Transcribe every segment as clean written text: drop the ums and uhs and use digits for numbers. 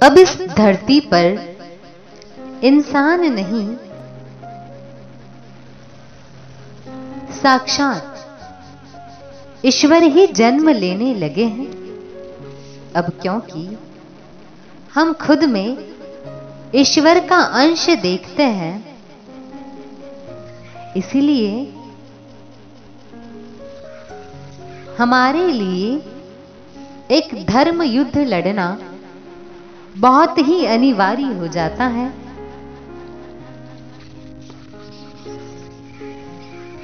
अब इस धरती पर इंसान नहीं, साक्षात ईश्वर ही जन्म लेने लगे हैं। अब क्योंकि हम खुद में ईश्वर का अंश देखते हैं, इसीलिए हमारे लिए एक धर्म युद्ध लड़ना बहुत ही अनिवार्य हो जाता है।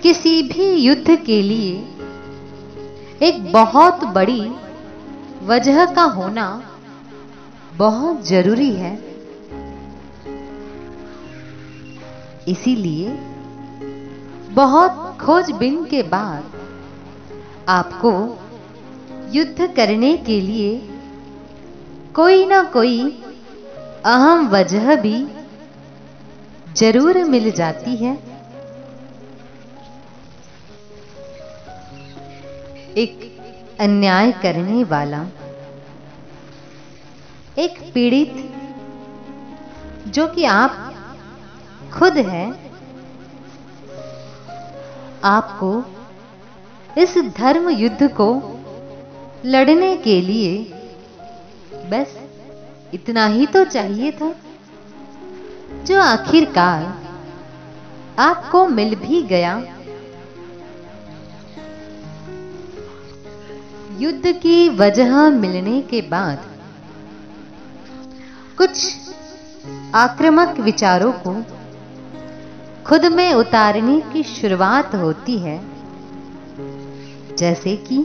किसी भी युद्ध के लिए एक बहुत बड़ी वजह का होना बहुत जरूरी है। इसीलिए बहुत खोजबीन के बाद आपको युद्ध करने के लिए कोई ना कोई अहम वजह भी जरूर मिल जाती है। एक अन्याय करने वाला, एक पीड़ित जो कि आप खुद हैं, आपको इस धर्म युद्ध को लड़ने के लिए बस इतना ही तो चाहिए था, जो आखिरकार आपको मिल भी गया। युद्ध की वजह मिलने के बाद कुछ आक्रामक विचारों को खुद में उतारने की शुरुआत होती है, जैसे कि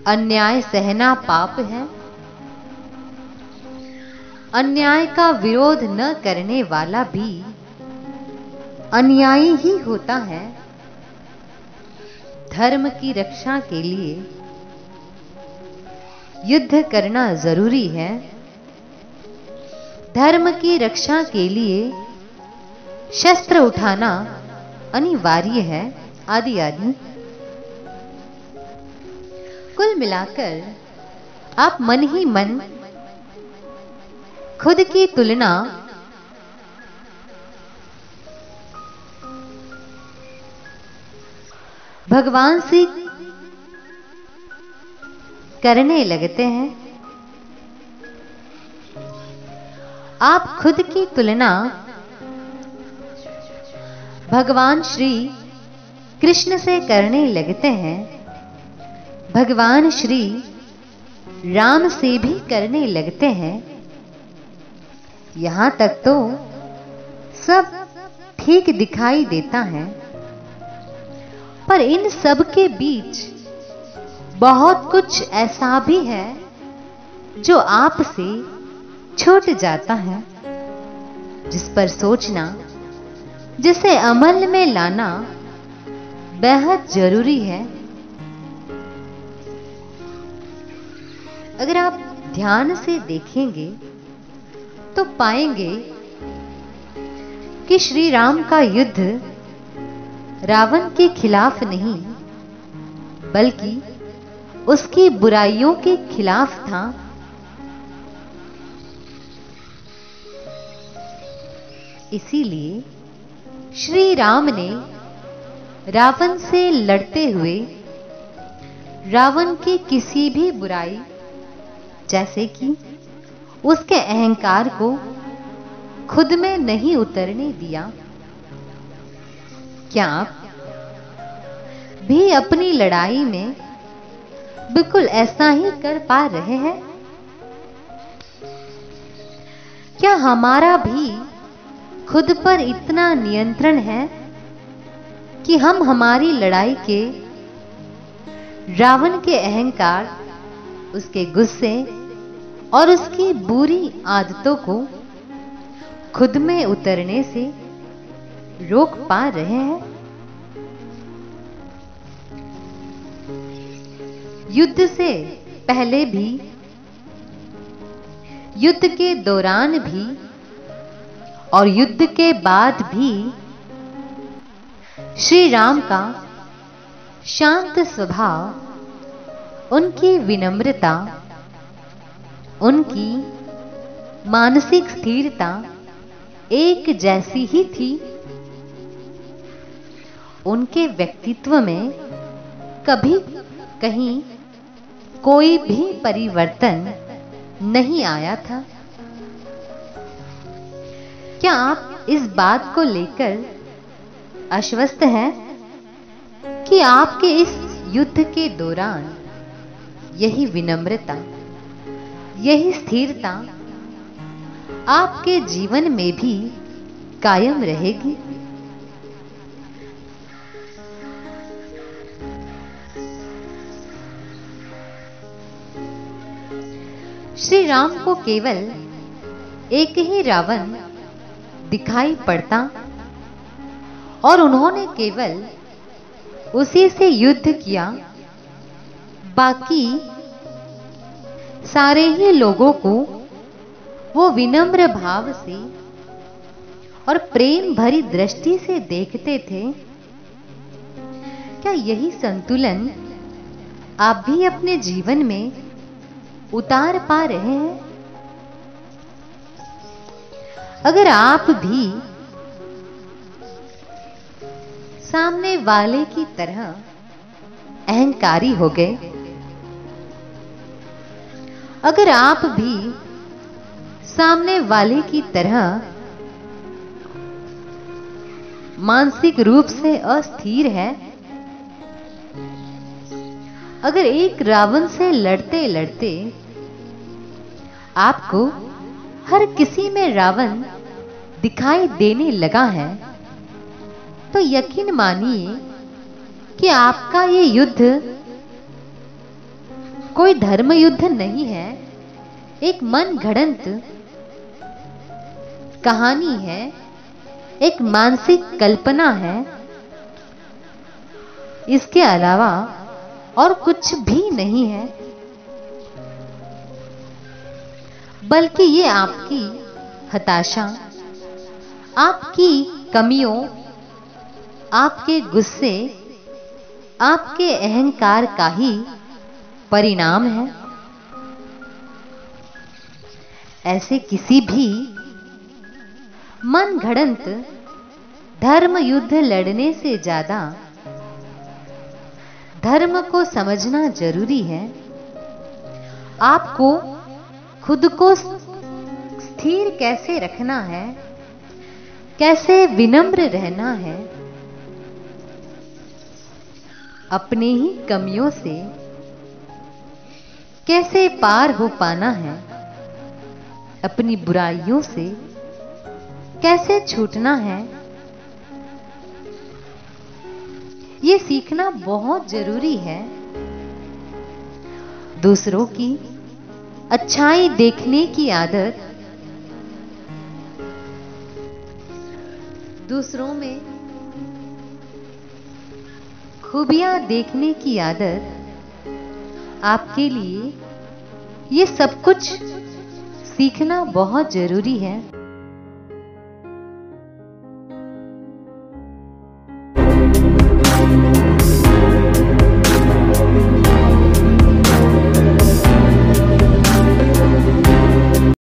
अन्याय सहना पाप है, अन्याय का विरोध न करने वाला भी अन्यायी ही होता है, धर्म की रक्षा के लिए युद्ध करना जरूरी है, धर्म की रक्षा के लिए शस्त्र उठाना अनिवार्य है, आदि आदि। कुल मिलाकर आप मन ही मन खुद की तुलना भगवान से करने लगते हैं। आप खुद की तुलना भगवान श्री कृष्ण से करने लगते हैं, भगवान श्री राम से भी करने लगते हैं। यहां तक तो सब ठीक दिखाई देता है, पर इन सब के बीच बहुत कुछ ऐसा भी है जो आपसे छूट जाता है, जिस पर सोचना, जिसे अमल में लाना बेहद जरूरी है। अगर आप ध्यान से देखेंगे तो पाएंगे कि श्री राम का युद्ध रावण के खिलाफ नहीं, बल्कि उसकी बुराइयों के खिलाफ था। इसीलिए श्री राम ने रावण से लड़ते हुए रावण की किसी भी बुराई, जैसे कि उसके अहंकार को खुद में नहीं उतरने दिया। क्या आप भी अपनी लड़ाई में बिल्कुल ऐसा ही कर पा रहे हैं? क्या हमारा भी खुद पर इतना नियंत्रण है कि हम हमारी लड़ाई के रावण के अहंकार, उसके गुस्से और उसकी बुरी आदतों को खुद में उतरने से रोक पा रहे हैं? युद्ध से पहले भी, युद्ध के दौरान भी और युद्ध के बाद भी श्री राम का शांत स्वभाव, उनकी विनम्रता, उनकी मानसिक स्थिरता एक जैसी ही थी। उनके व्यक्तित्व में कभी कहीं कोई भी परिवर्तन नहीं आया था। क्या आप इस बात को लेकर आश्वस्त हैं कि आपके इस युद्ध के दौरान यही विनम्रता, यही स्थिरता आपके जीवन में भी कायम रहेगी? श्री राम को केवल एक ही रावण दिखाई पड़ता और उन्होंने केवल उसी से युद्ध किया। बाकी सारे ही लोगों को वो विनम्र भाव से और प्रेम भरी दृष्टि से देखते थे। क्या यही संतुलन आप भी अपने जीवन में उतार पा रहे हैं? अगर आप भी सामने वाले की तरह अहंकारी हो गए, अगर आप भी सामने वाले की तरह मानसिक रूप से अस्थिर है, अगर एक रावण से लड़ते लड़ते आपको हर किसी में रावण दिखाई देने लगा है, तो यकीन मानिए कि आपका ये युद्ध कोई धर्म युद्ध नहीं है, एक मन घड़ंत कहानी है, एक मानसिक कल्पना है। इसके अलावा और कुछ भी नहीं है, बल्कि ये आपकी हताशा, आपकी कमियों, आपके गुस्से, आपके अहंकार का ही परिणाम है। ऐसे किसी भी मन घड़ंत धर्म युद्ध लड़ने से ज्यादा धर्म को समझना जरूरी है। आपको खुद को स्थिर कैसे रखना है, कैसे विनम्र रहना है, अपने ही कमियों से कैसे पार हो पाना है, अपनी बुराइयों से कैसे छूटना है, ये सीखना बहुत जरूरी है। दूसरों की अच्छाई देखने की आदत, दूसरों में खूबियां देखने की आदत आपके लिए ये सब कुछ सीखना बहुत जरूरी है।